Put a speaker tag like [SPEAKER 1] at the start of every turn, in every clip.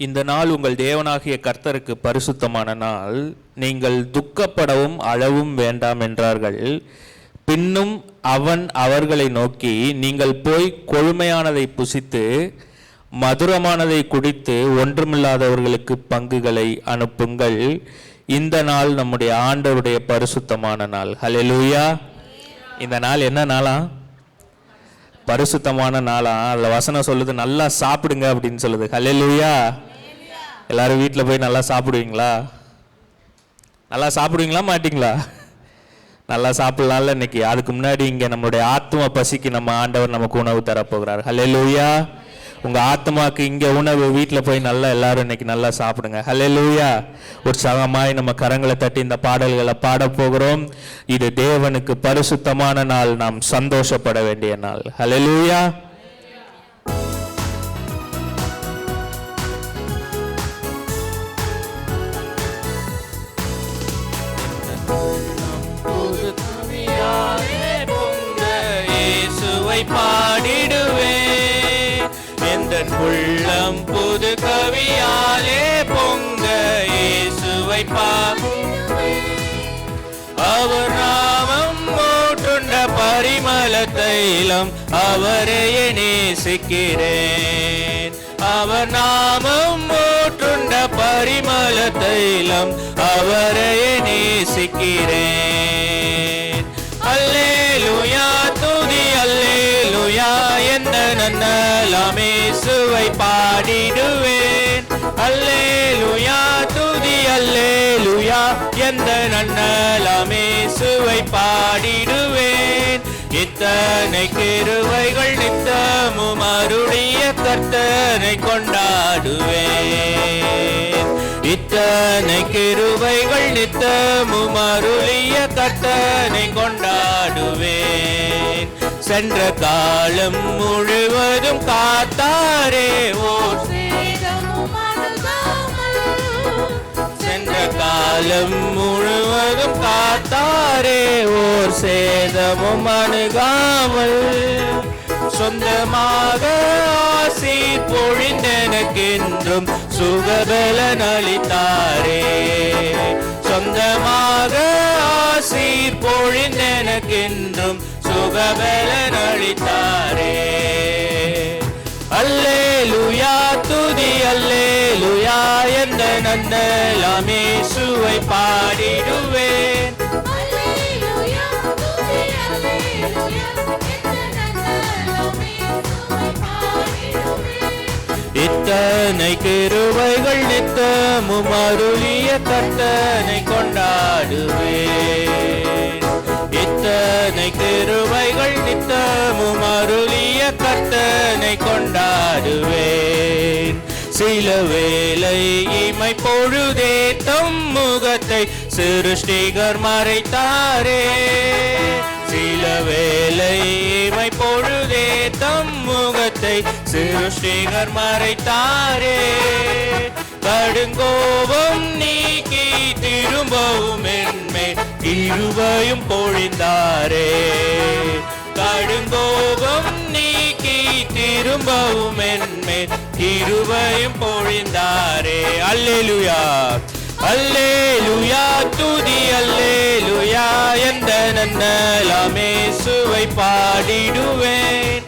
[SPEAKER 1] இந்த நாள் உங்கள் தேவனாகிய கர்த்தருக்கு பரிசுத்தமான நாள். நீங்கள் துக்கப்படவும் அழவும் வேண்டாம் என்றார்கள். பின்னும் அவன் அவர்களை நோக்கி, நீங்கள் போய் கொழுமையானதை புசித்து மதுரமானதை குடித்து ஒன்றுமில்லாதவர்களுக்கு பங்குகளை அனுப்புங்கள். இந்த நாள் நம்முடைய ஆண்டவருடைய பரிசுத்தமான நாள். ஹல்லேலூயா. இந்த நாள் என்ன நாளா? பரிசுத்தமான நாளா? அதில் வசனம் சொல்லுது நல்லா சாப்பிடுங்க அப்படின்னு சொல்லுது. ஹல்லேலூயா. எல்லாரும் வீட்டில் போய் நல்லா சாப்பிடுவீங்களா? நல்லா சாப்பிடுவீங்களா மாட்டிங்களா? நல்லா சாப்பிடலாம்ல இன்னைக்கு. அதுக்கு முன்னாடி இங்கே நம்மளுடைய ஆத்மா பசிக்கு நம்ம ஆண்டவர் நமக்கு உணவு தரப்போகிறார். ஹல்லேலூயா. உங்கள் ஆத்மாவுக்கு இங்கே உணவு, வீட்டில் போய் நல்லா எல்லாரும் இன்னைக்கு நல்லா சாப்பிடுங்க. ஹல்லேலூயா. உற்சாகமாய் நம்ம கரங்களை தட்டி இந்த பாடல்களை பாட போகிறோம். இது தேவனுக்கு பரிசுத்தமான நாள், நாம் சந்தோஷப்பட வேண்டிய நாள். ஹல்லேலூயா. பாடிடுவேன் எந்தன் உள்ளம் புது கவியாலே பொங்க இயேசுவை அவர் நாமம் மூட்டுண்ட பரிமள தைலம் அவரையே நேசிக்கிறேன். அவர் நாமம் மூட்டுண்ட பரிமள தைலம் அவரையே நேசிக்கிறேன். அல்லேலூயா துதி அல்லேலூயா என்ற நன்னலாம் இயேசுவை பாடிடுவேன். அல்லேலூயா துதி அல்லேலூயா என்ற நன்னலாம் இயேசுவை பாடிடுவேன். இத்தனை கிருபைகள் நித்தமும் அருளிய கர்த்தரை கொண்டாடுவேன். இத்தனை கிருபைகள் நித்தமும் அருளிய கர்த்தரை கொண்டாடுவேன். சென்ற காலம் முழுவதும் காத்தாரே ஓர் சென்ற காலம் முழுவதும் காத்தாரே ஓர் சேதமும் அணுகாமல் சொந்தமாக ஆசீர் பொழிந்தெனக்கென்றும் சுகபலன் அளித்தாரே. சொந்தமாக ஆசீர் பொழிந்தெனக்கென்றும் சுகபலன் அளித்தாரே. அல்லேலூயா துதி அல்லேலூயா என்ற நன்னலாம் இயேசுவை பாடிடுவேன். இத்தனை கிருபைகள் நித்தமும் அருளிய கர்த்தனை கொண்டாடுவேன். இத்தனை கிருபைகள் நித்தமும் அருளிய கர்த்தனை கொண்டாடுவேன். சில வேளை இமை பொழுதே தம் முகத்தை சிருஷ்டிகர் மறைத்தாரே. சில வேளை இமை பொழுதே தம் முகத்தை சிருஷ்டிகர் மறைத்தாரே. கடுங்கோபம் நீக்கி திரும்பவும் என்மே கிருபையும் பொழிந்தாரே. கடுங்கோபம் நீக்கி திரும்பவும் என்மே கிருபையும் பொழிந்தாரே. அல்லேலூயா அல்லேலூயா துதி அல்லேலூயா என்ற நன்னலாம் இயேசுவை பாடிடுவேன்.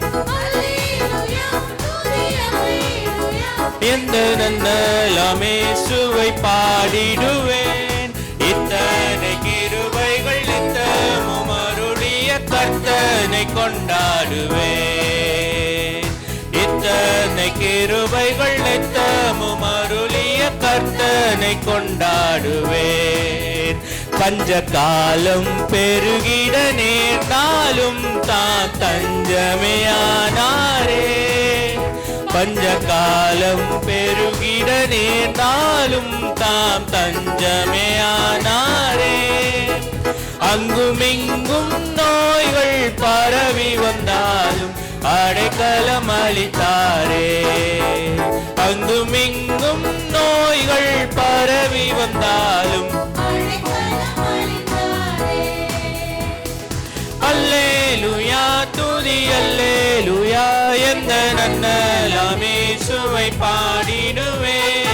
[SPEAKER 1] எந்த நன்னலாம் இயேசுவை பாடிடுவேன். இத்தனை கிருபைகள் நித்தமும் அருளிய கர்த்தனை கொண்டாடுவேன். இத்தனை கிருபைகள் நித்தமும் அருளிய கர்த்தனை கொண்டாடுவேன். பஞ்ச காலம் பெருகிட நேர்ந்தாலும் தான் தஞ்சமையானாரே. பஞ்ச காலம் பெருகிட நேர்ந்தாலும் தாம் தஞ்சமையானாரே. அங்குமிங்கும் நோய்கள் பரவி வந்தாலும் அடைக்கலம் அளித்தாரே. அங்குமிங்கும் நோய்கள் பரவி வந்தாலும் அல்லேலூயா துதி அல்லேலூயா எந்த நன்னலாம் இயேசுவை பாடிடுவேன்.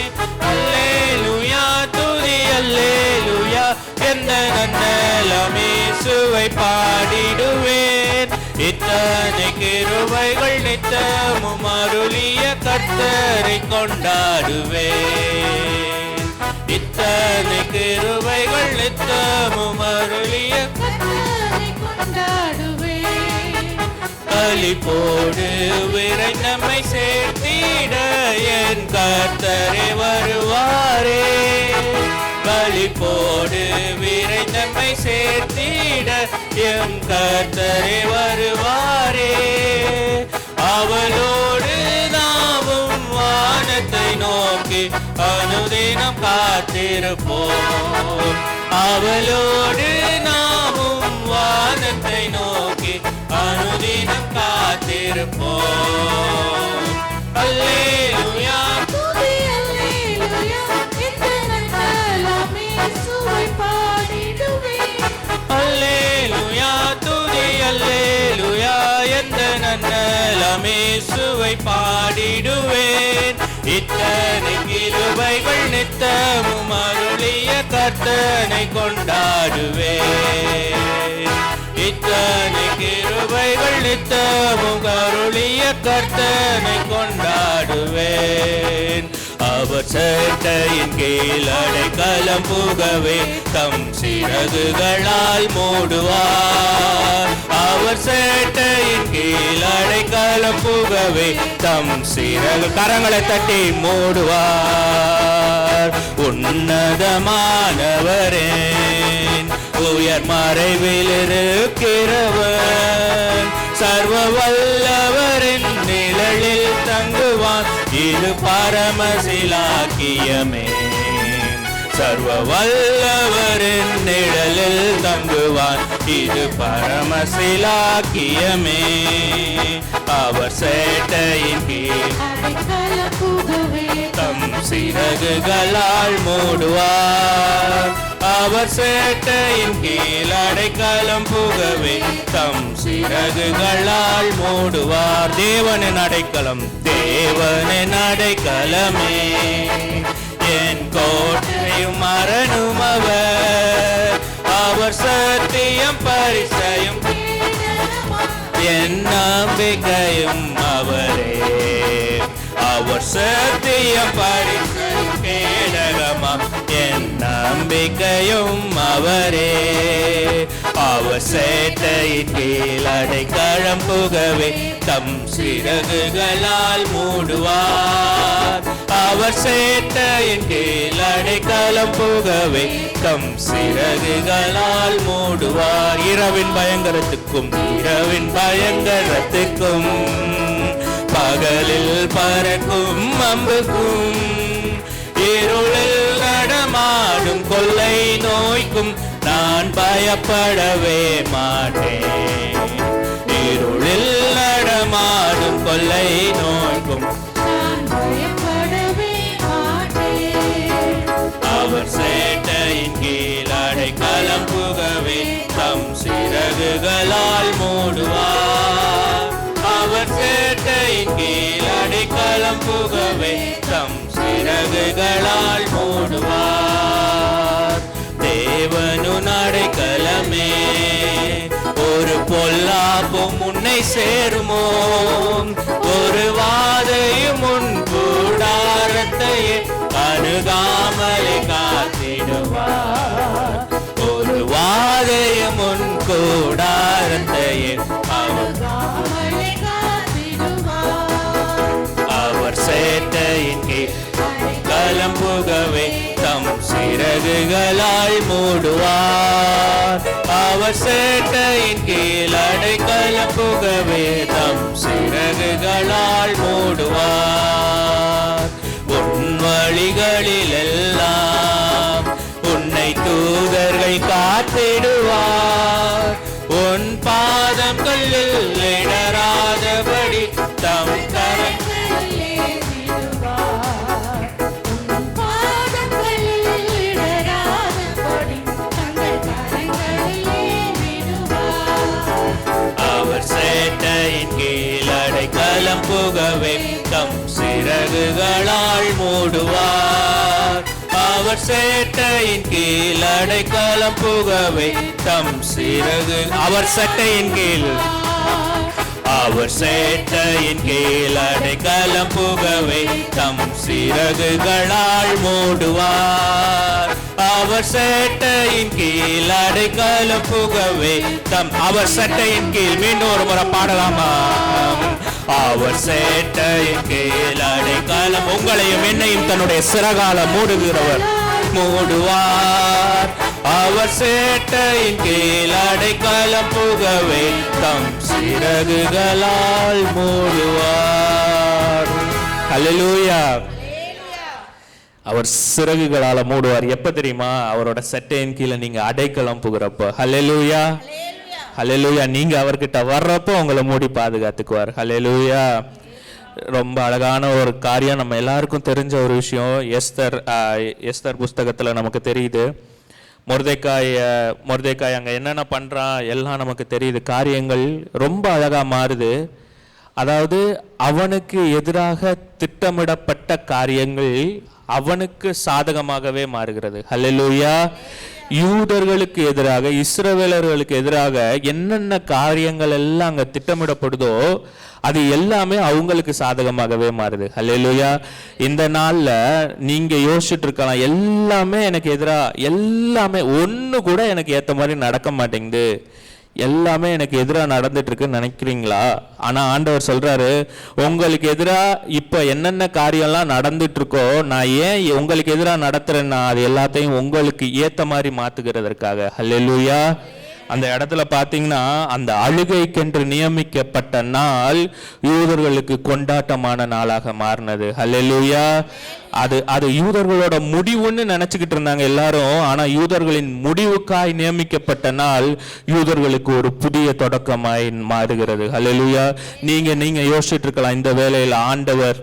[SPEAKER 1] இயேசுவை பாடிடுவேன். இத்தனை கிருபைகள் நித்தமும் அருளிய கர்த்தரை கொண்டாடுவேன். இத்தனை கிருபைகள் நித்தமும் அருளிய கர்த்தரை கொண்டாடுவேன். களிப்போடு விரை நம்மை சேர்த்திட என் கர்த்தரே வருவாரே. களிப்போடு விரை நம்மை சேர்த்திட எம் கர்த்தரே வருவாரே. அவளோடு நாமும் வானத்தை நோக்கி அனுதினம் காத்திருப்போம். அவளோடு நாமும் வானத்தை நோக்கி அனுதினம் காத்திருப்போம். அல்லேலூயா
[SPEAKER 2] துதி அல்லேலூயா இத்தனையெல்லாம் இயேசுவை பாடிடுவேன்.
[SPEAKER 1] அல்லேலூயா துதி அல்லேலூயா எந்த நன்னலம் இயேசுவை பாடிடுவேன். இத்தனை கிருபைகள் நித்தமும் அருளிய கர்த்தனை கொண்டாடுவேன். இத்தனை கிருபைகள் நித்தமும் அருளிய கர்த்தனை கொண்டாடுவேன். அவர் சேட்டையின் கீழ் அடைக்கலம் புகவே தம் சிறகுகளால் மூடுவார். அவர் சேட்டையின் கீழ் அடைக்கலம் புகவே தம் சிறகு கரங்களை தட்டி மூடுவார். உன்னதமானவரே உயர் மறைவில் இருக்கிறவன் சர்வ வல்லவரின் நிழலில் தங்குவான். இது பரமசிலாக்கியமே. சர்வ வல்லவரின் நிழலில் தங்குவான். இது பரமசிலாக்கியமே. அவர் சேட்டையின் கீழ்
[SPEAKER 2] அடைக்கலம் புகவே
[SPEAKER 1] தம் சிறகுகளால் மூடுவார். அவர் சேட்டையின் கீழ் அடைக்கலம் புகவே தம் சிறகுகளால் மூடுவார். தேவனின் அடைக்கலம் தேவனின் அடைக்கலமே என் கோட்டையும் அரணும் அவர். அவர் சத்தியம் பரிசயம் என் நம்பிக்கையும் அவரே. அவர் சத்தியம் பரிசயம் கேடகமாம் என் நம்பிக்கையும் அவரே. அவர் சேட்டையின் கீழ் அடைக்கலம் புகவே தம் சிறகுகளால் மூடுவார். அவர் சேட்டையின் கீழ் அடைக்கலம் புகவே தம் சிறகுகளால் மூடுவார். இரவின் பயங்கரத்துக்கும் இரவின் பயங்கரத்துக்கும் பகலில் பறக்கும் அம்புக்கும் இருளில் நடமாடும் கொள்ளை நோய்க்கும் நான் பயப்படவே மாட்டேன். இருளில் நடமாடும் கொள்ளை நோய்க்கும்
[SPEAKER 2] நான் பயப்படவே மாட்டேன்.
[SPEAKER 1] அவர் சேட்டையின் கீழ் அடைக்கலம் புகவே தம் சிறகுகளால் மூடுவார். அவர் சேட்டையின் கீழ் அடைக்கலம் புகவே தம் சிறகுகளால் மூடுவார். தேவனுன் அடைக்கலமே ஒரு பொல்லாப்பும் உன்னை சேருமோ. ஒரு வாதையும் உன் கூடாரத்தையே அணுகாமலே காத்திடுவார். ஒரு வாதையும் உன் கூடாரத்தையே
[SPEAKER 2] அவரை காத்திடுவார்.
[SPEAKER 1] அவர் சேட்டையின் கீழ் கலம் புகவே தம் சிறகுகளால் மூடுவார். அவர் சேட்டையின் கீழ் அடைக்கலம் புகவே தம் சிறகுகளால் மூடுவார். உன் வழிகளில் எல்லாம் உன்னை தூதர்கள் காத்திடுவார். உன் பாதம் கல்லில் இடராதபடி தம் கரங்களில்
[SPEAKER 2] ஏந்திடுவார். உன் பாதங்களில் இடராதபடி தங்கள் கரங்களில் ஏந்திடுவார்.
[SPEAKER 1] அவர் சேட்டையின் கீழ் அடைக்கலம் புகவே தம் சிறகுகளால் மூடுவார். அவர் அவர் சேட்டையின் கீழ் அடைக்கலம் புகவை தம் சிறகு அவர் சட்டையின் கீழ் அவர் சேட்டையின் கீழ் அடைக்கலம் புகவை தம் சிறகுகளால் மூடுவார் அவர் சேட்டையின் கீழ் அடைக்கலம் புகவை தம் அவர் சட்டையின் கீழ் மீண்டும் ஒரு முறை பாடலாமா அவர் சேட்டையின் கீழ் அடைக்கலம் உங்களையும் என்னையும் தன்னுடைய சிறகால மூடுகிறவர் மூடுவார் அவர் சேட்டையின் கீழ் அடைக்கலம் புகவை தம் சிறகுகளால் மூடுவார். ஹல்லேலூயா. அவர் சிறகுகளால மூடுவார். எப்ப தெரியுமா? அவரோட சட்டையின் கீழே நீங்க அடைக்கலம் புகிறப்ப. ஹல்லேலூயா, ஹல்லேலூயா. நீங்க அவர்கிட்ட வர்றப்போ உங்களை மூடி பாதுகாத்துக்குவார். ஹல்லேலூயா. ரொம்ப அழகான ஒரு காரியம், நம்ம எல்லாருக்கும் தெரிஞ்ச ஒரு விஷயம். எஸ்தர் புஸ்தகத்துல நமக்கு தெரியுது. மொர்தெக்காய் அங்க என்னென்ன பண்றான் எல்லாம் நமக்கு தெரியுது. காரியங்கள் ரொம்ப அழகா மாறுது. அதாவது அவனுக்கு எதிராக திட்டமிடப்பட்ட காரியங்கள் அவனுக்கு சாதகமாகவே மாறுகிறது. ஹல்லேலூயா. யூதர்களுக்கு எதிராக, இஸ்ரவேலர்களுக்கு எதிராக என்னென்ன காரியங்கள் எல்லாம் அங்க திட்டமிடப்படுதோ அது எல்லாமே அவங்களுக்கு சாதகமாகவே மாறுது. ஹல்லேலூயா. இந்த நாள்ல நீங்க யோசிச்சுட்டு இருக்கலாம், எல்லாமே எனக்கு எதிராக, எல்லாமே ஒண்ணு கூட எனக்கு ஏத்த மாதிரி நடக்க மாட்டேங்குது, எல்லாமே எனக்கு எதிராக நடந்துட்டு இருக்குன்னு நினைக்கிறீங்களா? ஆனா ஆண்டவர் சொல்றாரு, உங்களுக்கு எதிராக இப்ப என்னென்ன காரியம்லாம் நடந்துட்டு இருக்கோ நான் ஏன் உங்களுக்கு எதிராக நடத்துறேன்னா அது எல்லாத்தையும் உங்களுக்கு ஏத்த மாதிரி மாத்துகிறதற்காக. ஹல்லேலூயா. அந்த இடத்துல பாத்தீங்கன்னா அந்த அழுகைக்கென்று நியமிக்கப்பட்ட நாள் யூதர்களுக்கு கொண்டாட்டமான நாளாக மாறினது. ஹல்லேலூயா. அது யூதர்களோட முடிவுன்னு நினைச்சுக்கிட்டு இருந்தாங்க எல்லாரும். ஆனா யூதர்களின் முடிவுக்காய் நியமிக்கப்பட்ட நாள் யூதர்களுக்கு ஒரு புதிய தொடக்கமாய் மாறுகிறது. ஹல்லேலூயா. நீங்க யோசிச்சுட்டு இருக்கலாம், இந்த வேளையில ஆண்டவர்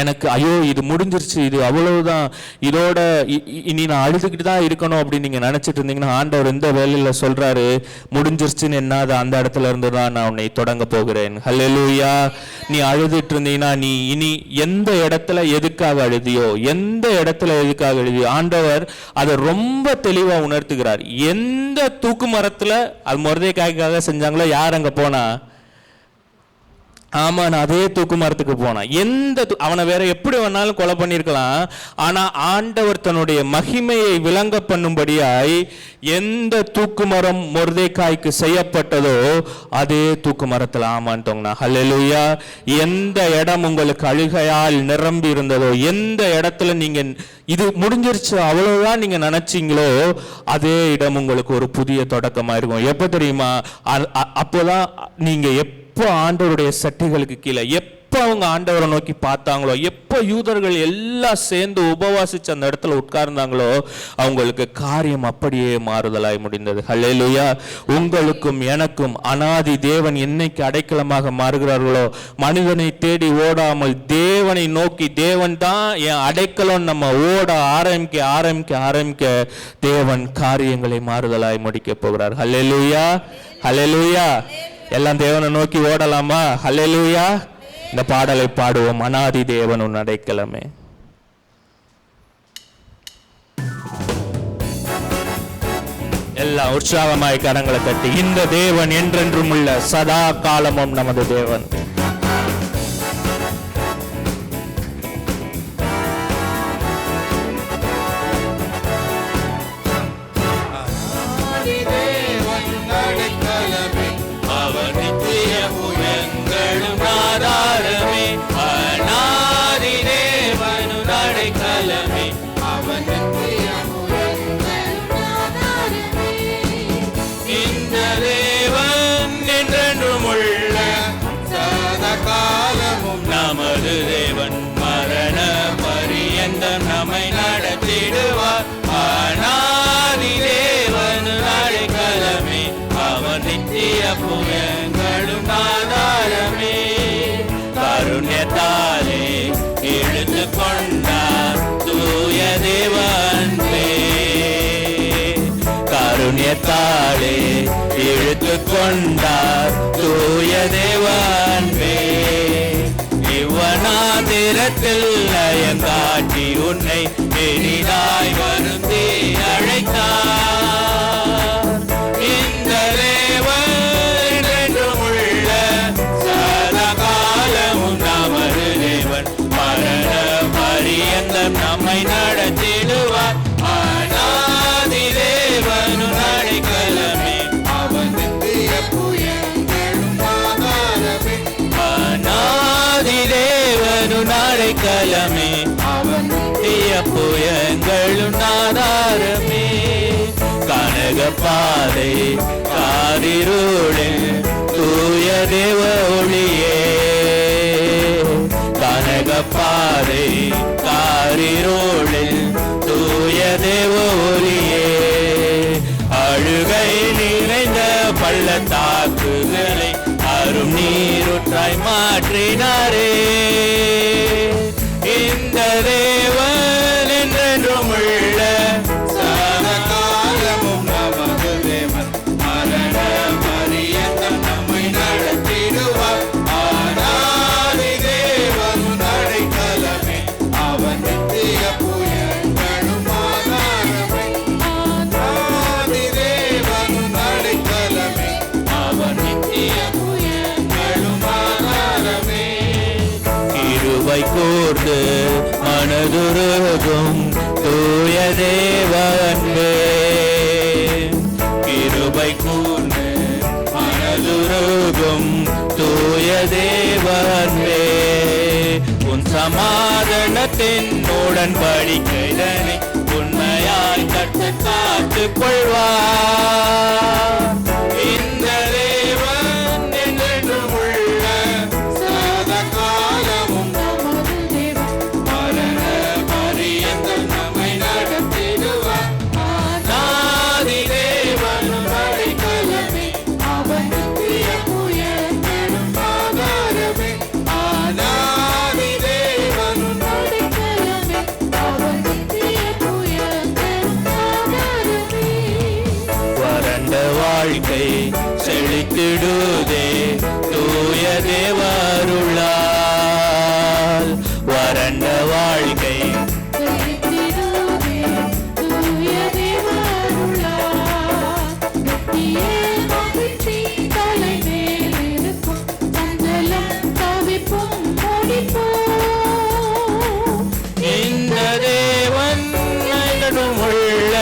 [SPEAKER 1] எனக்கு ஐயோ இது முடிஞ்சிருச்சு, இது அவ்வளவுதான், இதோட இனி நான் அழுதுகிட்டு தான் இருக்கணும் அப்படின்னு நீங்க நினைச்சிட்டு இருந்தீங்கன்னா ஆண்டவர் இந்த வேலையில சொல்றாரு, முடிஞ்சிருச்சுன்னு என்னாது அந்த இடத்துல இருந்து தான் நான் உன்னை தொடங்க போகிறேன். ஹல்லேலூயா. நீ அழுதுட்டு இருந்தீங்கன்னா நீ இனி எந்த இடத்துல எதுக்காக அழுதியோ, எந்த இடத்துல எதுக்காக அழுதியோ ஆண்டவர் அதை ரொம்ப தெளிவா உணர்த்துகிறார். எந்த தூக்கு மரத்துல அது மொர்தெக்காய்க்காக செஞ்சாங்களோ, யார் அங்க போனா? ஆமா, நான் அதே தூக்கு மரத்துக்கு போனான். அவனை வேற எப்படி வேணாலும் கொலை பண்ணிருக்கலாம். ஆனா ஆண்டவர் தன்னுடைய மகிமையை விளங்க பண்ணும்படியாய் எந்த தூக்கு மரம் மொர்தெக்காய்க்கு செய்யப்பட்டதோ அதே தூக்கு மரத்துல ஆமான்னு தோங்கினா. ஹல்லேலூயா. எந்த இடம் உங்களுக்கு அழுகையால் நிரம்பி இருந்ததோ, எந்த இடத்துல நீங்க இது முடிஞ்சிருச்சு அவ்வளவுதான் நீங்க நினைச்சீங்களோ அதே இடம் உங்களுக்கு ஒரு புதிய தொடக்கமா இருக்கும். எப்ப தெரியுமா? அப்போதான் நீங்க எப்போ ஆண்டவருடைய சட்டைகளுக்கு கீழே எப்போ அவங்க ஆண்டவரை நோக்கி பார்த்தாங்களோ, எப்போ யூதர்கள் எல்லாம் சேர்ந்து உபவாசிச்சு அந்த இடத்துல உட்கார்ந்தாங்களோ அவங்களுக்கு காரியம் அப்படியே மாறுதலாய் முடிந்தது. ஹல்லேலூயா. உங்களுக்கும் எனக்கும் அனாதி தேவன் என்னைக்கு அடைக்கலமாக மாறுகிறார்களோ, மனிதனை தேடி ஓடாமல் தேவனை நோக்கி, தேவன் தான் என் அடைக்கலம் நம்ம ஓட ஆரம்பிக்க தேவன் காரியங்களை மாறுதலாய் முடிக்க போகிறார். ஹல்லேலூயா, ஹல்லேலூயா. எல்லாம் தேவனை நோக்கி ஓடலாமா? ஹல்லேலூயா. இந்த பாடலை பாடுவோம், அனாதி தேவன் உன் அடைக்கலமே. எல்லாம் உற்சாகமாய் கரங்களை தட்டி, இந்த தேவன் என்றென்றும் உள்ள சதா காலமும் நமது தேவன். நமது தேவன் மரண பரியந்தம் நம்மை நடத்திடுவார். அனாதி தேவன் அடைக்கலமே, அவர் நித்திய புகழும் ஆதாரமே. கருண்யத்தாலே இழுத்து கொண்டார் தூய தேவன் கருண்யத்தாலே இழுத்து கொண்டார் தூய தேவன் வனாந்திரத்தில் நயங்காட்டி உன்னை எளிதாய் வருந்தி அழைத்தார். இந்த தேவன் என்றென்றும் உள்ள சதா காலமும் நமது தேவன். மரண பரியந்தம் நம்மை நடத்திடுவார். அநாதி தேவனும் அடைக்கலமே, அவன் நித்திய புயங்களும் ஆதாரமே. அநாதி தேவனும் அடைக்கலமே, அவன் நித்திய புயங்களும் ஆதாரமே. கனக பாதை காரிருளில் தூய தேவ ஒளியே, கனக பாதை காரிருளில் தூய தேவ ஒளியே. அழுகை நிறைந்த பள்ளத்தாக்குகளை அரும் நீருற்றாய் மாற்றினாரே. இந்த தேவன் என்றென்றும் உள்ள சதா காலமும் நமது தேவன். மரண பரியந்தம் நம்மை நடத்திடுவார். ஆனாதி தேவனும் அடைக்கலமே, அவன் நித்திய புயங்களும் ஆதாரமே. ஆனாதி தேவனும் அடைக்கலமே, அவன் நித்திய புயங்களும் ஆதாரமே. கிருபை கூர்ந்து மனதுருகும் தூய தேவன்பே, கிருபை கூர்ந்து மனதுருகும் தூய தேவன்பே. உன் சமாதானத்தின் உடன்படிக்கைதனை உண்மையாய் கட்டு காத்துக் கொள்வார். இந்த தேவன் என்றென்றும் உள்ள சதா காலமும்
[SPEAKER 2] நமது தேவன்.
[SPEAKER 1] மரண பரியந்தம் நம்மை நடத்திடுவார். ஆதி தேவனும் அடைக்கலமே,
[SPEAKER 2] அவன் நித்திய புயங்களும்
[SPEAKER 1] ஆதாரமே. ஆதி தேவனும்
[SPEAKER 2] அடைக்கலமே, அவன் நித்திய புயங்களும் ஆதாரமே.
[SPEAKER 1] வறண்ட வாழ்க்கை செழித்திடுதே தூய தேவருளால். வறண்ட வாழ்க்கை
[SPEAKER 2] செழித்திடுதே தூய தேவருளால். நித்திய மகிழ்ச்சி தலைமேல் இருக்கும். சஞ்சலம் தவிப்பும் ஓடிப்போம்.
[SPEAKER 1] இந்த தேவன் என்றும் உள்ள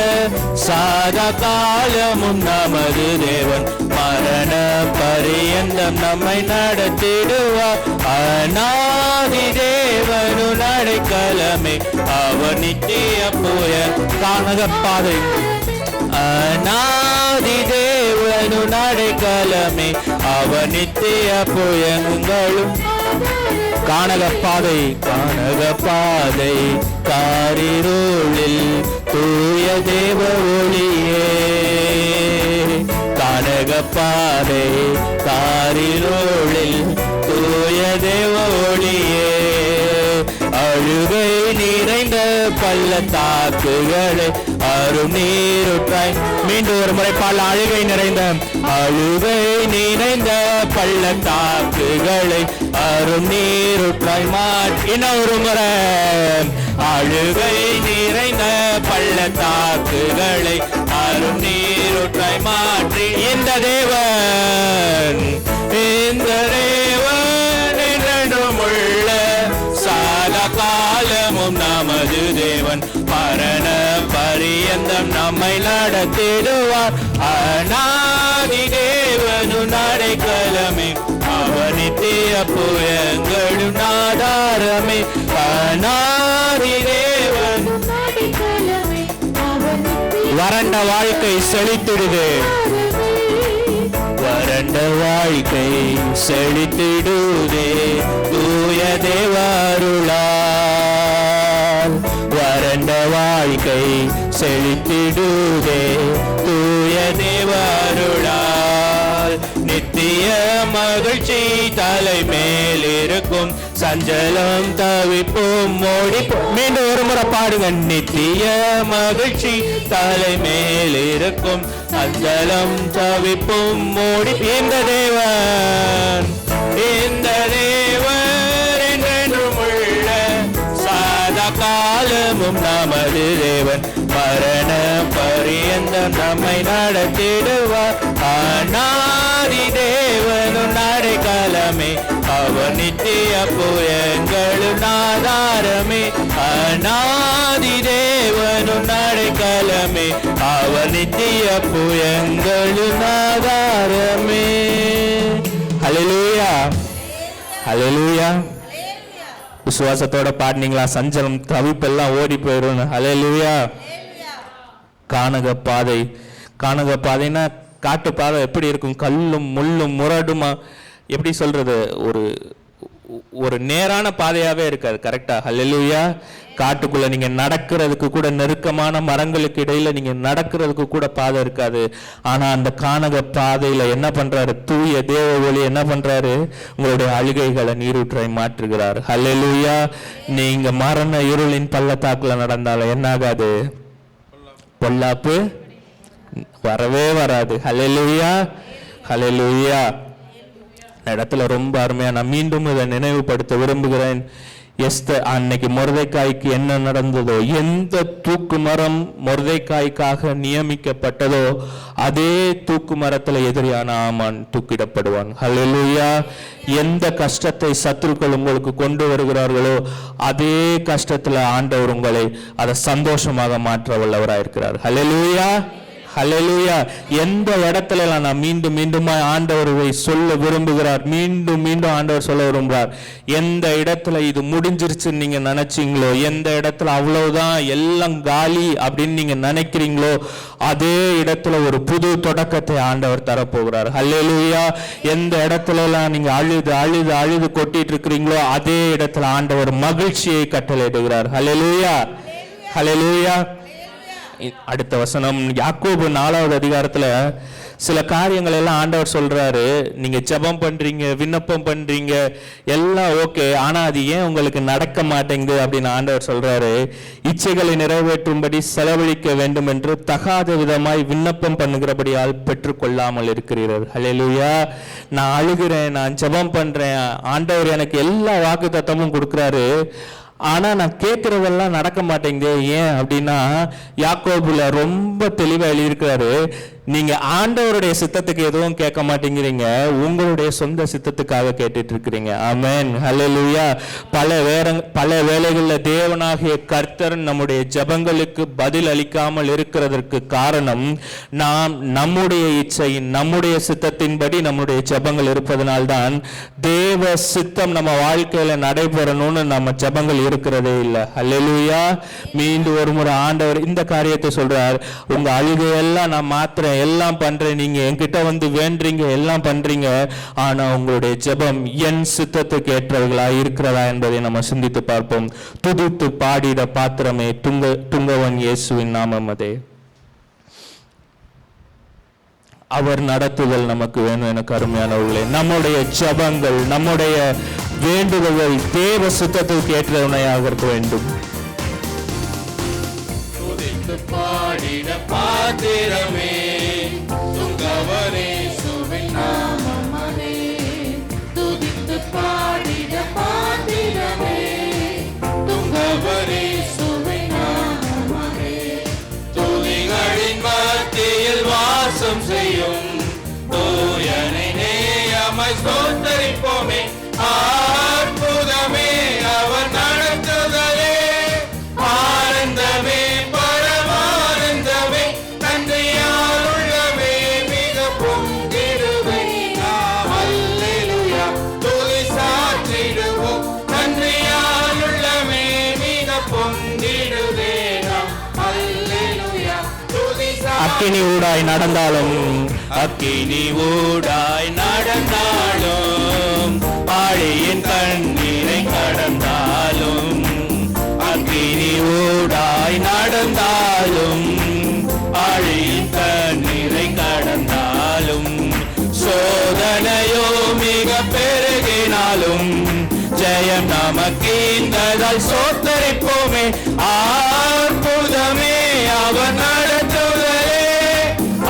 [SPEAKER 1] சதா காலமும் நமது தேவன். மரண பரியந்தம் நம்மை நடத்திடுவார். அநாதி தேவனும் அடைக்கலமே, அவர் நித்திய புய கானக பாதை. அநாதி தேவனும் அடைக்கலமே, அவர் நித்திய புயங்களும் கானக பாதை. கானக பாதை காரிருளில் தூய தேவ ஒளியே, கானக பாதை காரிருளில் தூய தேவ ஒளியே. அழுகை நிறைந்த பள்ளத்தாக்குகளை அரும் நீருற்றாய். மீண்டும் ஒரு முறை பால். அழுகை நிறைந்த பள்ளத்தாக்குகளை அரும் நீருற்றாய் மாற்றி. இன்னொரு முறை. அழுகை நிறைந்த பள்ளத்தாக்குகளை அரும் நீருற்றாய் மாற்றி. இந்த தேவன் என்றென்றும் உள்ள சதா காலமும் நமது தேவன். மரண பரியந்தம் நம்மை நடத்திடுவார். அநாதி தேவனும் அடைக்கலமே, அவர் நித்திய புயங்களும் ஆதாரமே. அநாதி தேவன்
[SPEAKER 2] அடைக்கலமே, அவன் நித்திய
[SPEAKER 1] வறண்ட வாழ்க்கை செழித்திடுது. வறண்ட வாழ்க்கை செழித்திடுதே தூய தேவருளால். வறண்ட வாழ்க்கை செழித்திடுதே தூய தேவருளால். நித்திய மகிழ்ச்சி தலை மேல் இருக்கும். சஞ்சலம் தவிப்பும் ஓடிப்போம். மீண்டும் ஒரு முறை பாடுங்க. நித்திய மகிழ்ச்சி தலை மேல் இருக்கும். சஞ்சலம் தவிப்பும் ஓடி. இந்த தேவன் என்றென்றும் நித்தமும் நமது தேவன் மரண பரியந்தம் நம்மை நடத்திடுவார். அநாதி தேவனும் அடைக்கலமே, அவர் நித்திய புயங்களும் ஆதாரமே. அநாதி தேவனும் அடைக்கலமே, அவர் நித்திய புயங்களும் ஆதாரமே. ஹல்லேலூயா, ஹல்லேலூயா. விசுவாசத்தோட பாடினீங்களா? சஞ்சலம் தவிப்பெல்லாம் ஓடி போயிடும். ஹல்லேலூயா. கானக பாதை, கானக பாதைன்னா காட்டு பாதை எப்படி இருக்கும்? கல்லும் முள்ளும் முரடுமா, எப்படி சொல்றது, ஒரு நேரான பாதையாவே இருக்காது. கரெக்டா? ஹல்லேலூயா. காட்டுக்குள்ள நீங்க நடக்கிறதுக்கு கூட, நெருக்கமான மரங்களுக்கு இடையில நீங்க நடக்கிறதுக்கு கூட பாதை இருக்காது. ஆனா அந்த கானக பாதையில என்ன பண்றாரு? தூய தேவ ஒளி என்ன பண்றாரு? உங்களுடைய அழுகைகளை நீரூற்றை மாற்றுகிறார். ஹல்லேலூயா. நீங்க மரண இருளின் பள்ளத்தாக்குல நடந்தாலும் என்ன ஆகாது? பொல்லாப்பு வரவே வராது. ஹல்லேலூயா, ஹல்லேலூயா. இடத்துல ரொம்ப அருமையா நான் மீண்டும் இதை நினைவுபடுத்த விரும்புகிறேன். எஸ்தர் அன்னைக்கு மொர்தெக்காய்க்கு என்ன நடந்ததோ, எந்த தூக்கு மரம் மொர்தெக்காய்க்காக நியமிக்கப்பட்டதோ அதே தூக்கு மரத்துல எதிரியான ஆமான் தூக்கிடப்படுவான். ஹல்லேலூயா. எந்த கஷ்டத்தை சத்துருக்கள் உங்களுக்கு கொண்டு வருகிறார்களோ அதே கஷ்டத்துல ஆண்டவர் உங்களை அதை சந்தோஷமாக மாற்ற வல்லவராயிருக்கிறார். ஹல்லேலூயா, ஹல்லேலூயா. எந்த இடத்துல நான் மீண்டும் மீண்டும் ஆண்டவரை சொல்ல விரும்புகிறார், மீண்டும் மீண்டும் ஆண்டவர் சொல்ல விரும்புகிறார். எந்த இடத்துல இது முடிஞ்சிருச்சுன்னு நீங்க நினைச்சீங்களோ, எந்த இடத்துல அவ்வளவுதான் எல்லாம் காலி அப்படின்னு நீங்க நினைக்கிறீங்களோ அதே இடத்துல ஒரு புது தொடக்கத்தை ஆண்டவர் தரப்போகிறார். ஹல்லேலூயா. எந்த இடத்துல எல்லாம் நீங்க அழுது அழுது அழுது கொட்டிட்டு இருக்கிறீங்களோ அதே இடத்துல ஆண்டவர் மகிழ்ச்சியை கட்டளையிடுகிறார். ஹல்லேலூயா, ஹல்லேலூயா. அடுத்த வசனம் யாக்கோபு 4வது அதிகாரத்துல சில காரியங்கள் எல்லாம் ஆண்டவர் சொல்றாரு. நீங்க ஜெபம் பண்றீங்க, விண்ணப்பம் பண்றீங்க, எல்லாம் ஓகே, ஆனா அது ஏன் உங்களுக்கு நடக்க மாட்டேங்குது அப்படின்னு ஆண்டவர் சொல்றாரு. இச்சைகளை நிறைவேற்றும்படி செலவழிக்க வேண்டும் என்று தகாத விதமாய் விண்ணப்பம் பண்ணுகிறபடியால் பெற்றுக்கொள்ளாமல் இருக்கிறீர்கள். ஹல்லேலூயா. நான் அழுகிறேன், நான் ஜெபம் பண்றேன், ஆண்டவர் எனக்கு எல்லா வாக்கு தத்தமும் கொடுக்குறாரு, ஆனா நான் கேட்கறதெல்லாம் நடக்க மாட்டேங்குது. ஏன் அப்படின்னா யாக்கோபுல ரொம்ப தெளிவா எழுதியிருக்கிறாரு. நீங்க ஆண்டவருடைய சித்தத்துக்கு எதுவும் கேட்க மாட்டேங்கிறீங்க, உங்களுடைய சொந்த சித்தத்துக்காக கேட்டுட்டு இருக்கிறீங்க. ஆமென், ஹல்லேலூயா. பல வேளைகள்ல தேவனாகிய கர்த்தர் நம்முடைய ஜெபங்களுக்கு பதில் அளிக்காமல் இருக்கிறதற்கு காரணம் நாம் நம்முடைய இச்சையின் நம்முடைய சித்தத்தின்படி நம்முடைய ஜெபங்கள் இருப்பதனால்தான். தேவ சித்தம் நம்ம வாழ்க்கையில நடைபெறணும்னு நம்ம ஜெபங்கள் இருக்கிறதே இல்லை. ஹல்லேலூயா. மீண்டும் ஒரு முறை ஆண்டவர் இந்த காரியத்தை சொல்றார். உங்க அழுகையெல்லாம் நான் மாத்திரேன், எல்லாம் பண்றேன், நீங்க என்கிட்ட வந்து வேண்டீங்க, எல்லாம் பண்றீங்க, ஆனா உங்களுடைய ஜெபம் என் சித்தத்துக்கு ஏற்றவர்களா இருக்கிறதா என்பதை நம்ம சிந்தித்து பார்ப்போம். துதித்து பாடிட பாத்திரமே துங்கவன் இயேசுவின் நாமமதே. அவர் நடத்துதல் நமக்கு வேணும். எனக்கு அருமையானவர்களே, நம்முடைய ஜெபங்கள் நம்முடைய வேண்டுதல்கள் தேவ சித்தத்துக்கு ஏற்றவனையாக இருக்க வேண்டும்.
[SPEAKER 3] பாடிட பாத்திரமே துங்கவனே சுவின் நாமமதே. துதித்து பாடிட பாத்திரமே துங்கவனே சுவின் நாமமதே. துதிகளின் மத்தியில் வாசம் செய்யும் தூயனை நேயமாய் ஸ்தோத்தரிப்போமே. அற்புதமே அவர் நடத்துதலே, ஆனந்தமே பரமானந்தமே, நன்றியால் உள்ளமே மிக பொங்கிடுவே. நாம் அல்லேலூயா துதி சாற்றிடுவோம், நன்றியால் உள்ளமே மிக பொங்கிடுவே. நாம் அல்லேலூயா துதி
[SPEAKER 1] அக்கினி ஊடாய் நடந்தாலும்,
[SPEAKER 3] அக்கினி ஊடாய் நடந்தாலும், ஆழியின் கண்ணீரை கடந்தாலும், அக்கினி ஊடாய் நடந்தாலும், ஆழியின் கண்ணீரை கடந்தாலும், சோதனையோ மிக பெருகினாலும், ஜெயம் நமக்கீந்ததால் சோத்தரிப்போமே. அற்புதமே அவர் நடத்துதலே,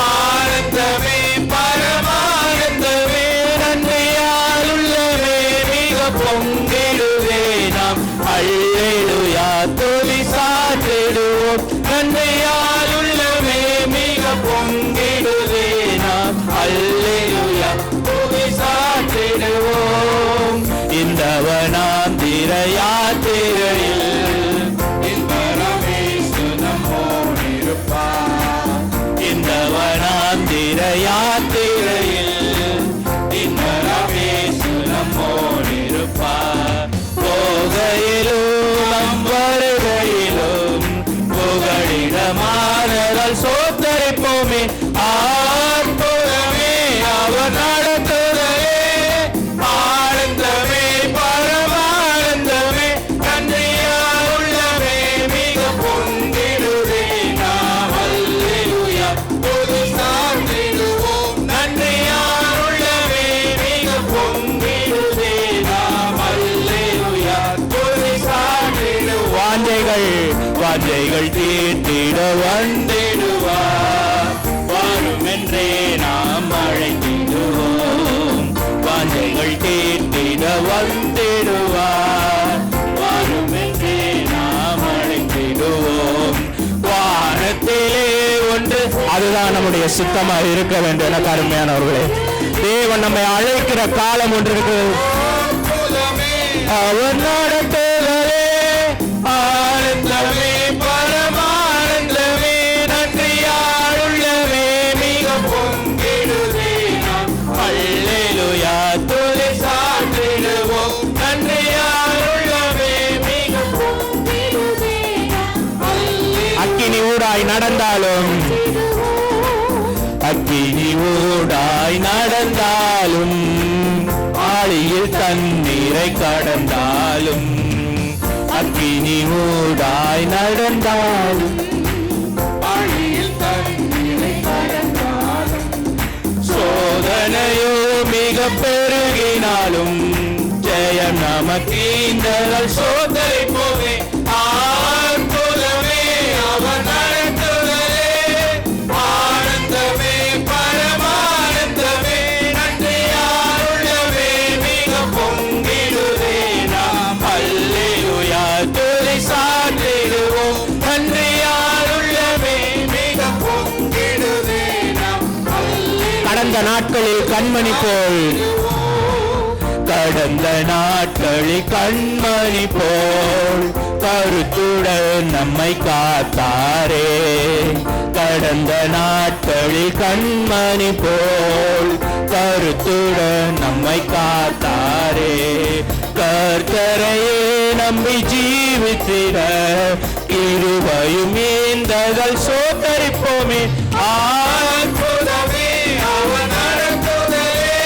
[SPEAKER 3] ஆனந்தமே பரமானந்தமே, நன்றியால் உள்ளமே மிக பொங்கிடுவே. நாம் அல்லேலூயா துதி சாற்றி தீர்த்திட வந்திடுவார். வாரும் என்றே நாம் அழைத்திடுவோம், வாஞ்சைகள் தீர்த்திட வந்திடுவார். வாரும் என்றே நாம் அழைத்திடுவோம். வானத்திலே ஒன்று,
[SPEAKER 1] அதுதான் நம்முடைய சித்தமாக இருக்க வேண்டும் என அருமையானவர்களே. தேவன் நம்மை அழைக்கிற காலம் ஒன்று இருக்கு.
[SPEAKER 3] அவர் நடத்துதலே ஆனந்தமே, பரமானந்தமே, நன்றியாளுள்ளவே மிக பொங்கிடுதே நாம். அல்லேலூயா துதி சாற்றிடுவோம், நன்றியாளுள்ளவே மிக பொங்கிடுதே நாம்.
[SPEAKER 1] அக்கினி ஊடாய் நடந்தாலும்,
[SPEAKER 3] அக்கினி ஊடாய் நடந்தாலும், ஆழியில் தண்ணீரை கடந்தாலும், அக்கினி ஊடாய் நடந்தாலும், ஆழியில் தண்ணீரை கடந்தாலும், சோதனையோ மிக பெருகினாலும், ஜெயம் நமக்கீந்தல் சோதனை போவே. ஆர்ப்புதமே அவர் நடத்துதலே ஆனந்தமே, பரமானந்தமே, நன்றியாளுள்ளவே மிக பொங்கிடுதே நாம். அல்லேலூயா துதி சாற்றிடுவோம், நன்றியாளுள்ளவே மிக பொங்கிடுதே நாம்.
[SPEAKER 1] கடந்த நாட்களில் கண்மணி போல்,
[SPEAKER 3] கடந்த நாட்களில் கண்மணி போல் கருத்துடன் நம்மை காத்தாரே. கடந்த நாட்களில் கண்மணி போல் கருத்துடன் நம்மை காத்தாரே. கர்த்தரையே நம்பி ஜீவித்திட கிருபையும் ஈந்ததால் சோதரிப்போமே. அற்புதமே அவர் நடத்துதலே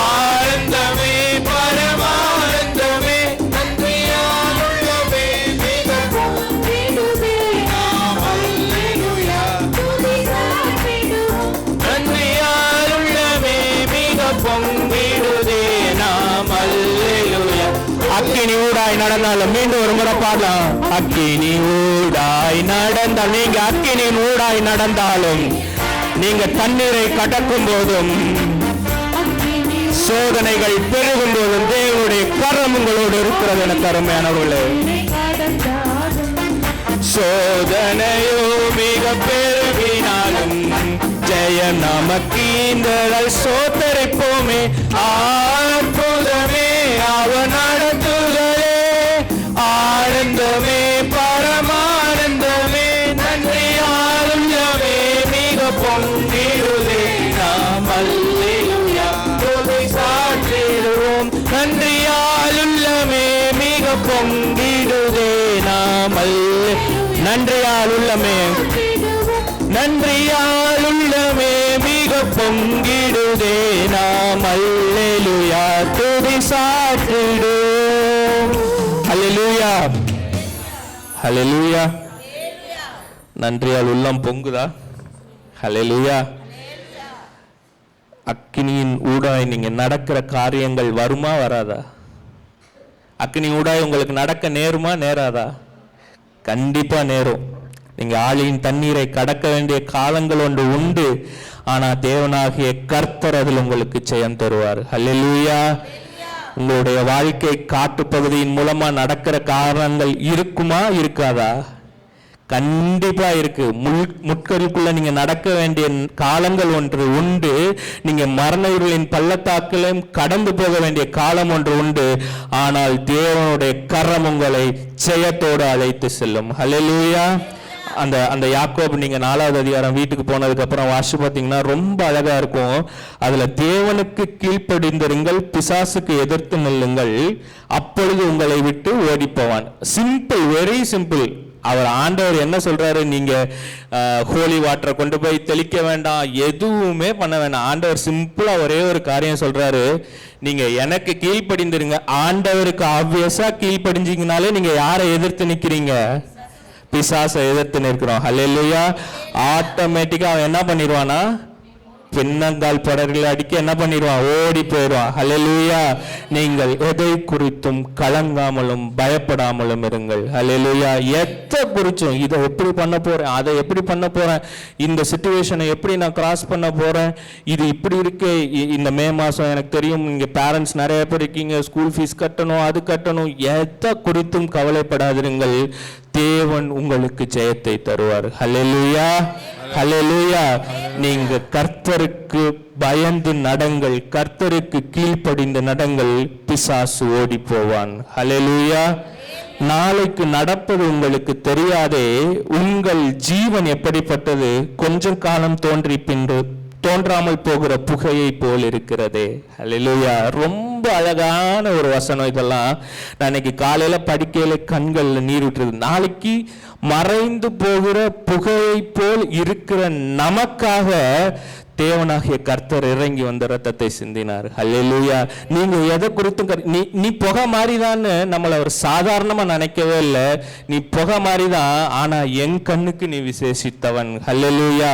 [SPEAKER 3] ஆனந்தமே, பரமானந்தமே, நன்றியாளுள்ளவே மிக பொங்கிடுதே நாம். அல்லேலூயா
[SPEAKER 2] துதி சாற்றிடுவோம்,
[SPEAKER 3] நன்றியாளுள்ளவே மிக பொங்கிடுதே நாம். அல்லேலூயா.
[SPEAKER 1] அக்கினி ஊடாய் நடந்தாலும், மீண்டும் ஒரு முறை பாடலாம். அக்கினி ஊடாய் நடந்தால், நீங்க அக்கினியின் ஊடாய் நடந்தாலும், நீங்க தண்ணீரை கடக்கும் போதும்,
[SPEAKER 2] அக்கினி
[SPEAKER 1] சோதனைகள் பெருகும் போதும், தேவனுடைய கரம் உங்களோடு இருக்கிறது என அருமையானவர்களே.
[SPEAKER 2] கடந்தாலும்,
[SPEAKER 3] சோதனையோ மிக பெருகினாலும், ஜெயம் நமக்கீந்ததால் சோதரிப்போமே. அற்புதமே அவர் நடத்துதலே ஆனந்தமே, பரமானந்தமே, நன்றியாளுள்ளவே மிக பொங்கிடுதே நாம். அல்லேலூயா துதி சாற்றிடுவோம், நன்றியாளுள்ளவே மிக பொங்கிடுதே நாம். நன்றியாளுள்ளமே, நன்றியாளுள்ளமே மிக பொங்கிடுதே நாம். அல்லேலூயா துதி சாற்றிடுவோம். அல்லேலூயா, அல்லேலூயா. நன்றியால் உள்ளம் பொங்குதா? அல்லேலூயா. அக்கினியின் ஊடாய் நீங்க நடக்கிற காரியங்கள் வருமா வராதா? அக்கினி ஊடாய் உங்களுக்கு நடக்க நேருமா நேராதா? கண்டிப்பா நேரும். நீங்க ஆழியின் தண்ணீரை கடக்க வேண்டிய காலங்கள் ஒன்று உண்டு. ஆனா தேவனாகிய கர்த்தர் அதில் உங்களுக்கு ஜெயம் தருவார். அல்லேலூயா. உங்களுடைய வாழ்க்கை காட்டு பகுதியின் மூலமா நடக்கிற காரணங்கள் இருக்குமா இருக்காதா? கண்டிப்பா இருக்கு. முட்களுக்குள்ள நீங்க நடக்க வேண்டிய காலங்கள் ஒன்று உண்டு. நீங்க மரண இருளின் பள்ளத்தாக்கிலும் கடந்து போக வேண்டிய காலம் ஒன்று உண்டு. ஆனால் தேவனுடைய கரம் உங்களை ஜெயத்தோடு அழைத்து செல்லும். ஹல்லேலூயா. அந்த யாக்கோபு நீங்க 4வது அதிகாரம் வீட்டுக்கு போனதுக்கு அப்புறம் வாசி பார்த்தீங்கன்னா ரொம்ப அழகா இருக்கும். அதுல தேவனுக்கு கீழ்ப்படிந்திருங்கள், பிசாசுக்கு எதிர்த்து நில்லுங்கள், அப்பொழுது உங்களை விட்டு ஓடிப்போவான். Simple, very simple. அவர் ஆண்டவர் என்ன சொல்றாரு? நீங்க ஹோலி வாட்டரை கொண்டு போய் தெளிக்க வேண்டாம், எதுவுமே பண்ண வேண்டாம். ஆண்டவர் சிம்பிளா ஒரே ஒரு காரியம் சொல்றாரு, நீங்க எனக்கு கீழ்ப்படிந்திருங்க. ஆண்டவருக்கு ஆப்வியஸா கீழ்ப்படிஞ்சீங்கனாலே நீங்க யாரை எதிர்த்து நிக்கிறீங்க? பிசாசை எதிர்த்து நிற்கிறோம். ஹல்லேலூயா. ஆட்டோமேட்டிக்கா அவன் என்ன பண்ணிடுவானா? பின்னங்கால் படர்கள் அடிக்க என்ன பண்ணிடுவான்? ஓடி போயிடுவான். ஹல்லேலூயா. நீங்கள் எதை குறித்தும் கலங்காமலும் பயப்படாமலும் இருங்கள். ஹல்லேலூயா. எதை குறிச்சும் இதை எப்படி பண்ண போறேன், அதை எப்படி பண்ண போறேன், இந்த சிச்சுவேஷனை எப்படி நான் கிராஸ் பண்ண போறேன், இது இப்படி இருக்கு, இந்த மே மாசம் எனக்கு தெரியும் இங்க பேரண்ட்ஸ் நிறைய பேர் இருக்கீங்க, ஸ்கூல் ஃபீஸ் கட்டணும், அது கட்டணும், எதை குறித்தும் கவலைப்படாதிருங்கள். தேவன் உங்களுக்கு ஜெயத்தை தருவார். ஹல்லேலூயா. ஹல்லேலூயா. நீங்க கர்த்தருக்கு பயந்து நடங்கள், கர்த்தருக்கு கீழ்ப்படிந்து நடங்கள், பிசாசு ஓடி போவான். ஹல்லேலூயா. நாளைக்கு நடப்பது உங்களுக்கு தெரியாதே, உங்கள் ஜீவன் எப்படிப்பட்டது, கொஞ்சம் காலம் தோன்றி பின்பு தோன்றாமல் போகிற புகையை போல் இருக்கிறதே. ஹல்லேலூயா. ரொம்ப அழகான ஒரு வசனம் இதெல்லாம். நான் இன்னைக்கு காலையில படிக்கையில கண்கள்ல நீர் விட்டுறது. நாளைக்கு மறைந்து போகிற புகையை போல் இருக்கிற நமக்காக தேவனாகிய கர்த்தர் இறங்கி வந்த ரத்தத்தை சிந்தினார். ஹல்லேலூயா. நீங்க எதை குறித்தும் நீ புகை மாதிரிதான்னு நம்மளை அவர் சாதாரணமா நினைக்கவே இல்லை. நீ புகை மாதிரிதான், ஆனா என் கண்ணுக்கு நீ விசேஷித்தவன். ஹல்லேலூயா.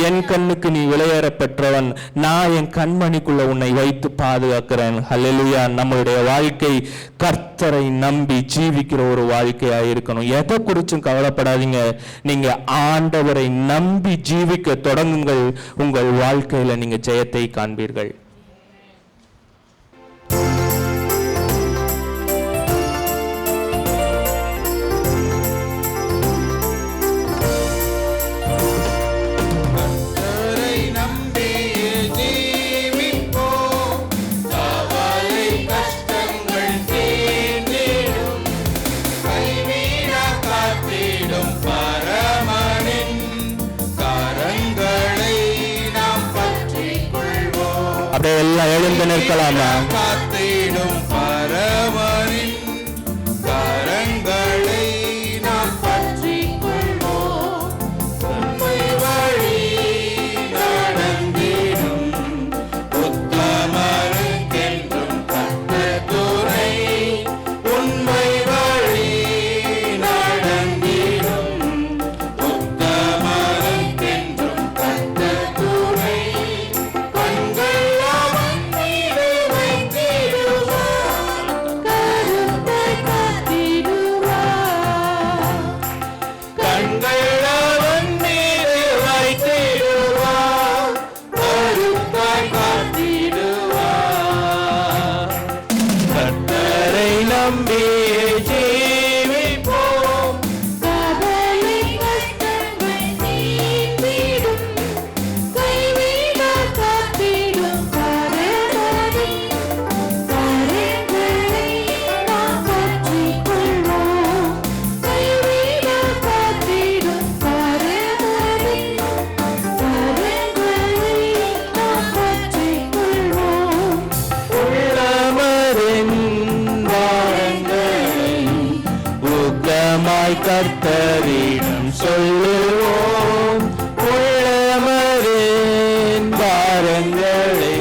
[SPEAKER 3] என் கண்ணுக்கு நீ விலையேற பெற்றவன். நான் என் கண்மணிக்குள்ள உன்னை வைத்து பாதுகாக்கிறேன். ஹல்லேலூயா. நம்மளுடைய வாழ்க்கை கர்த்தரை நம்பி ஜீவிக்கிற ஒரு வாழ்க்கையா இருக்கணும். எதை குறிச்சும் கவலைப்படாதீங்க. நீங்க ஆண்டவரை நம்பி ஜீவிக்க தொடங்குங்கள். உங்கள் வாழ்க்கையில நீங்க ஜெயத்தை காண்பீர்கள். எல்லாம் எழுந்து நிற்கலாமா?
[SPEAKER 4] காத்திடும் பரமனின் கரங்களை நாம் பற்றிக் கொள்வோம். உண்மை வழி நடந்திடும் உத்தமருக்கென்றும் கர்த்தர் துணை. உண்மை வழி நடந்திடும் உத்தமருக்கென்றும் கர்த்தர் துணை.
[SPEAKER 3] கர்த்தரிடம் சொல்லுவோம். உள்ளமரின் பாரங்களை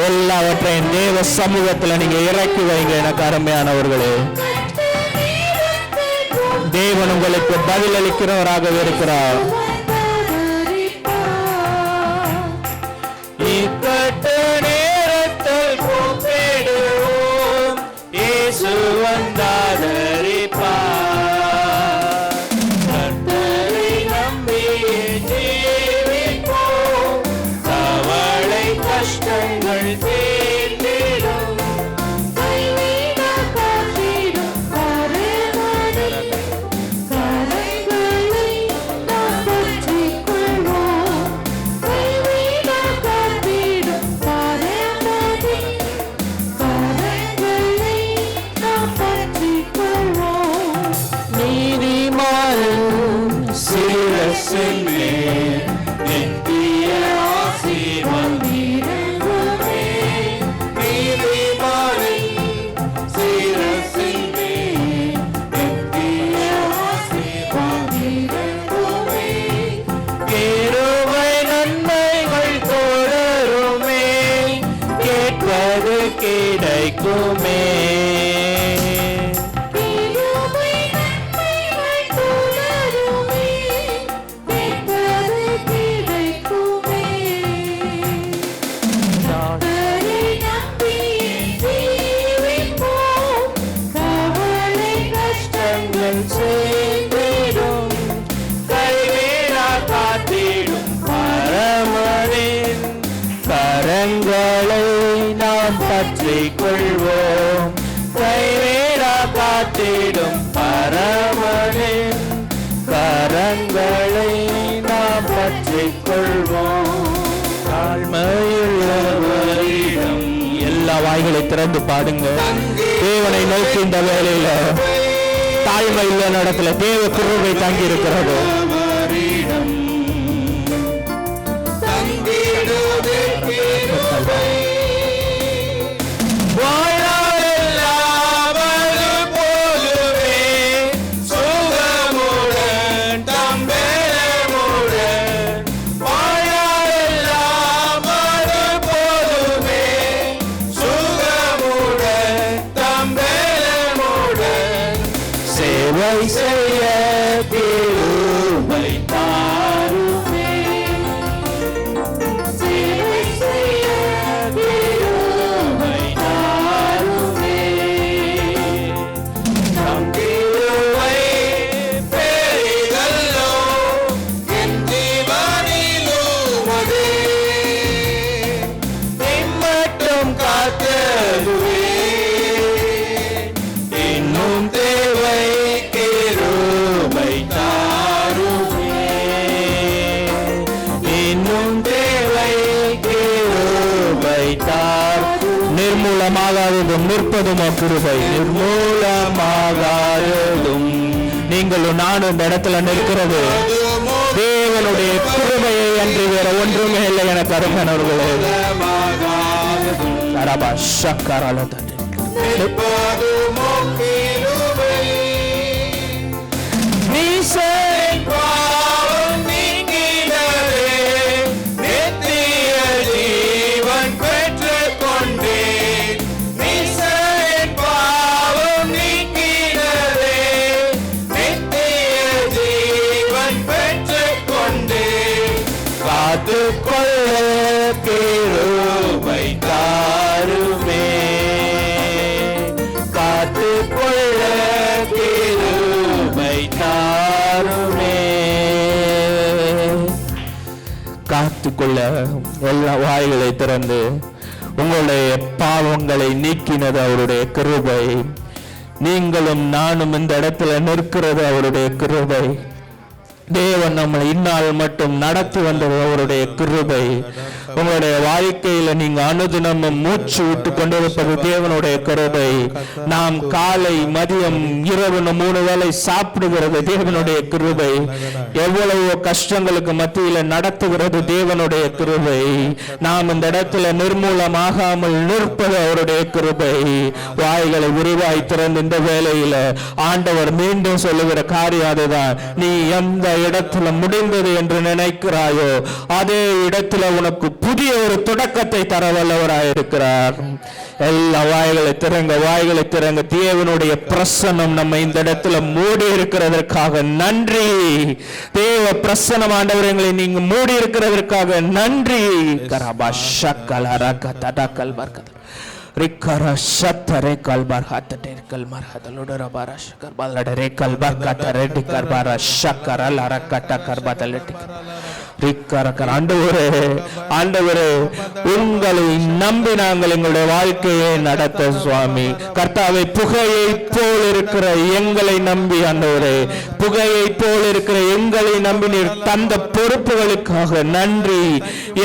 [SPEAKER 3] எல்லாவற்றையும் தேவ சமூகத்தில் நீங்க இறக்கி வைங்க. எனக்கு அருமையானவர்களே, தேவன் உங்களுக்கு பதில் அளிக்கிறவராக இருக்கிறார். இக்கட்ட நேரத்தில் கூப்பிடுவோம், இயேசு வந்தாதரிப்பார். கர்த்தரை நம்பி ஜீவிப்போம், கவலை கஷ்டங்கள் தீர்ந்திடும். கிடைக்குமே கொள்வோம். கைவிடா காத்திடும் பரமனின் கரங்களை நாம் பற்றிக் கொள்வோம். தாழ்மையுள்ளவரிடம் எல்லா வாய்களை திறந்து பாடுங்க. தேவனை நோக்கி இந்த வேளையில தாழ்மை உள்ள இடத்துல தேவ கிருபை தங்கி இருக்கிறது. செய்ய கிருபை தாருமே. சேவை செய்ய கிருபை தாருமே. நம் கிருபை பெரிதல்லோ என் ஜீவனிலும் அதே. இம்மட்டும் காத்தருவே இன்னும் தேவை கிருபை தாருமே. இன்னும் தேவை கிருபை தார். நிர்மூலமாகாததும் நிற்பதும் கிருபை. நிர்மூலமாகாததும் நீங்களும் நானும் இந்த இடத்துல நிற்கிறது தேவனுடைய கிருபையை அன்றி வேற ஒன்றுமே இல்லை என கருமனவர்களே. கிருபை தாருமே. காத்துக்கொள்ள கிருபை தாருமே. காத்துக்கொள்ள எல்லா வாய்களை திறந்து உங்களுடைய பாவங்களை நீக்கினது அவருடைய கிருபை. நீங்களும் நானும் இந்த இடத்துல நிற்கிறது அவருடைய கிருபை. தேவன் நம்மளை இந்நாள் மட்டும் நடத்தி வந்தது அவருடைய கிருபை. உங்களுடைய வாழ்க்கையில நீங்க அனுதினமும் மூச்சு விட்டு கொண்டிருப்பது தேவனுடைய கிருபை. நாம் காலை மதியம் இரவு 3 வேளை சாப்பிடுகிறது தேவனுடைய கிருபை. எவ்வளவு கஷ்டங்களுக்கு மத்தியில நடத்துகிறது தேவனுடைய கிருபை. நாம் இந்த இடத்துல நிர்மூலமாகாமல் நிற்பது அவருடைய கிருபை. வாய்களை விரிவாய் திறந்து இந்த வேளையில ஆண்டவர் மீண்டும் சொல்லுகிற காரியம் அதுதான். நீ எந்த இடத்துல முடிந்தது என்று நினைக்கிறாயோ அதே இடத்துல உனக்கு புதிய ஒரு தொடக்கத்தை தர வல்லவராயிருக்கிறார். எல்லா வாய்களை திறங்க. தேவனுடைய பிரசன்னம் நம்ம இந்த இடத்துல மூடி இருக்கிறதற்காக நன்றி. தேவ பிரசன்னம் ஆண்டவர் எங்களை நீங்க மூடி இருக்கிறதற்காக நன்றி. Rikara shatare kalbar hatate kalmar hadaludara bara shakar baladare kalbar katare dikarbara shakara lara kata karbadaletik rikara kar ஆண்டவரே உங்களை நம்பி நாங்கள் எங்களுடைய வாழ்க்கையை நடத்த சுவாமி. கர்த்தாவே புகையை போல் இருக்கிற எங்களை நம்பி ஆண்டவரே புகையை போல் இருக்கிற எங்களை நம்பி நீர் தந்த பொறுப்புகளுக்காக நன்றி.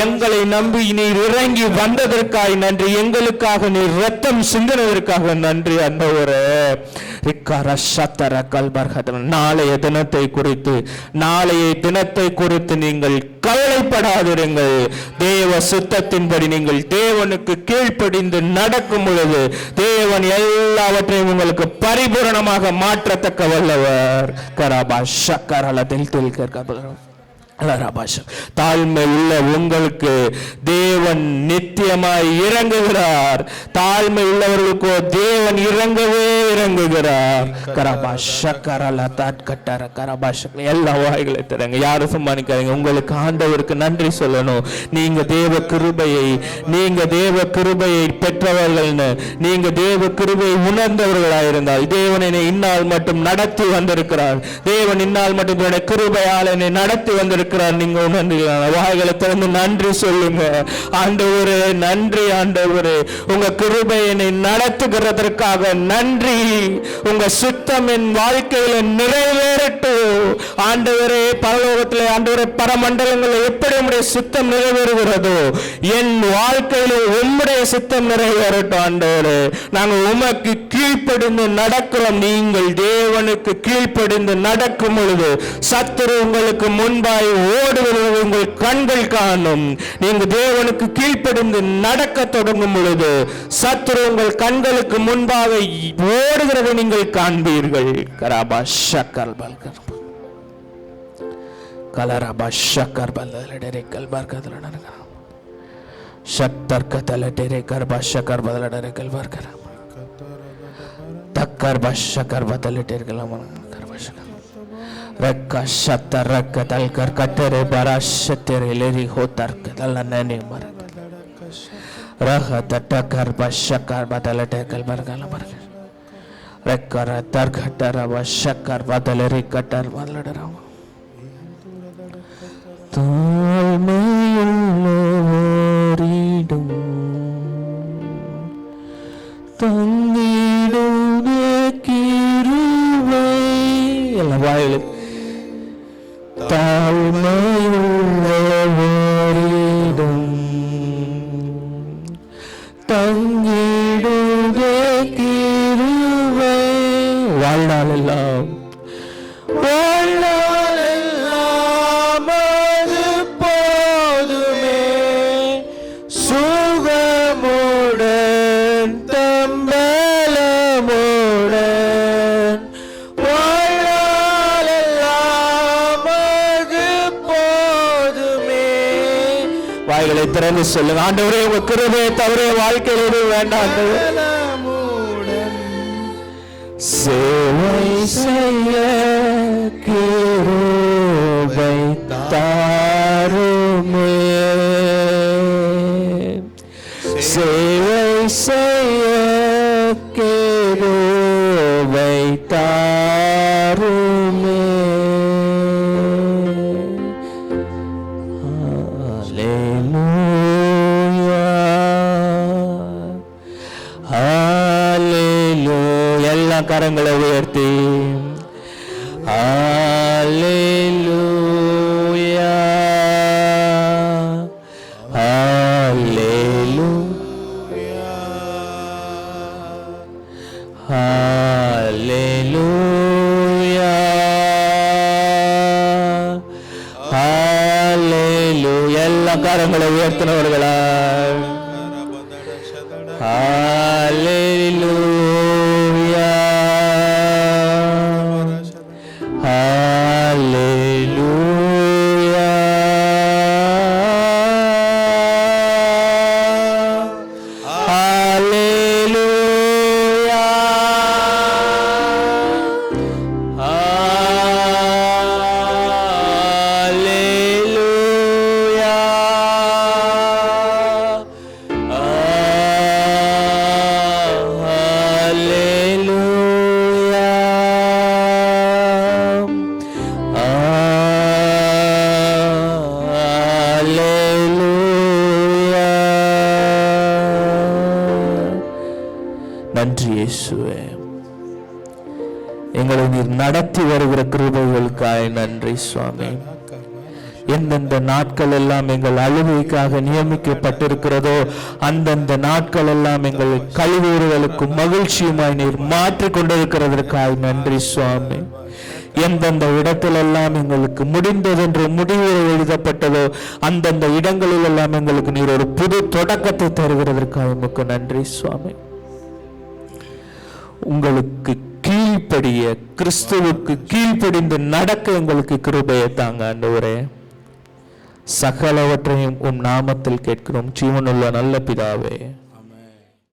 [SPEAKER 3] எங்களை நம்பி நீர் இறங்கி வந்ததற்காக நன்றி. எங்களுக்காக நீர் ரத்தம் சிந்தினதற்காக நன்றி ஆண்டவரே. நாளைய தினத்தை குறித்து நீங்கள் கவலைப்படாதிருங்கள். தேவ சுத்தத்தின்படி நீங்கள் தேவனுக்கு கீழ்ப்படிந்து நடக்கும் பொழுது தேவன் எல்லாவற்றையும் உங்களுக்கு பரிபூரணமாக மாற்றத்தக்க வல்லவர். தாழ்மை உள்ள உங்களுக்கு தேவன் நித்தியமாய் இறங்குகிறார். தாழ்மை உள்ளவர்களுக்கோ தேவன் இறங்குகிறார். எல்லா வாய்களை தரங்க. யாரும் சும்மா நிக்காதீங்க. உங்களுக்கு ஆண்டவருக்கு நன்றி சொல்லணும். நீங்க தேவ கிருபையை பெற்றவர்கள்னு நீங்க தேவ கிருபையை உணர்ந்தவர்களாயிருந்தால் தேவன் என்னை இந்நாள் மட்டும் நடத்தி வந்திருக்கிறார். தேவன் இந்நாள் மட்டும் கிருபையால் என்னை நடத்தி வந்திருக்கிறார். இருக்கிறார். நீங்க உணர்ந்தீங்களா? வாய்களை திறந்து நன்றி சொல்லுங்க. ஆண்டவரே நன்றி, ஆண்டவரே உங்க கிருபை என்னை நடத்துகிறதற்காக நன்றி. உங்க சுத்தம் என் வாழ்க்கையில நிறைவேறட்டும் ஆண்டவரே. பரலோகத்திலே ஆண்டவரே, பரமண்டலங்களில் எப்படி உம்முடைய சித்தம் நிறைவேறுகிறதோ என் வாழ்க்கையில உம்முடைய சித்தம் நிறைவேறட்டும் ஆண்டவரே. நாங்கள் உமக்கு கீழ்ப்படிந்து நடக்கிறோம். நீங்கள் தேவனுக்கு கீழ்ப்படிந்து நடக்கும் பொழுது சத்துரு உங்களுக்கு முன்பாய் ஓடுவது உங்கள் கண்கள் காணும். நீங்க தேவனுக்கு கீழ்ப்படிந்து நடக்க தொடங்கும் பொழுது சத்துரு உங்கள் கண்களுக்கு முன்பாக ஓடுகிறதை நீங்கள் காண்பீர்கள். கராபா ஷக்கர் பல்கர் கலராபா ஷக்கர் பல்தலடரே கல்பார் கதலடர ஷக்தர் கதலடரே கர்பா ஷக்கர் பல்தலடரே கல்பார் கர தக்கர் பஷக்கர் பதலடரே கலம கர்பா ஷக்கர் ரக்க ஷத்தர் ரக்க தல்கர் கட்டரே பராஷத்தரே லேரி ஹோதர் கதலனனே மர ரஹ தட்டக்கர் பஷக்கர் பதலடரே கல்பார் கலமர ரக்கர தர்கட்டர பஷக்கர் பதலரே கட்டர் பதலடர தாழ்மையுள்ளோரிடம் தங்கிடுதே கிருபை. எல்லாம் வாயில தாழ்மையுள்ளோரிடம் தங்கிடுதே கிருபை. வாழ்நாள் எல்லாம் வாய்களை திறந்து சொல்லுங்க. ஆண்டவரே உங்க கிருபையை தவிர வாழ்க்கையில் எதுவும் வேண்டாம். சேவை செய்ய கிருபை தாருமே. சேவை செய்ய கிருபை தாருமே. எல்லா கரங்களை உயர்த்தி ஹல்லேலூயா ஹல்லேலூயா ஹல்லேலூயா ஹல்லேலூயா. எல்லா கரங்களை உயர்த்தினவர்களா ஹல்லேலூயா ஹல்லேலூயா ஹல்லேலூயா நன்றி இயேசுவே. எங்களை நீர் நடத்தி வருகிற கிருபைகளுக்காய் நன்றி சுவாமி. எந்தெந்த நாட்கள் எல்லாம் எங்கள் அழுகைக்காக நியமிக்கப்பட்டிருக்கிறதோ அந்தந்த நாட்கள் எல்லாம் எங்கள் கழிவுறுதலுக்கும் மகிழ்ச்சியுமாய் நீர் மாற்றிக் கொண்டிருக்கிறதற்காய் நன்றி சுவாமி. எந்தெந்த இடத்திலெல்லாம் எங்களுக்கு முடிந்ததென்று முடிவு எழுதப்பட்டதோ அந்தந்த இடங்களில் எல்லாம் எங்களுக்கு நீர் ஒரு புது தொடக்கத்தை தருகிறதற்காக உமக்கு நன்றி சுவாமி. உங்களுக்கு கீழ்ப்படிய கிறிஸ்துவுக்கு கீழ்ப்படிந்து நடக்க எங்களுக்கு கிருபையை தாங்க ஆண்டவரே. சகலவற்றையும் உம் நாமத்தில் கேட்கிறோம் ஜீவனுள்ள நல்ல பிதாவே.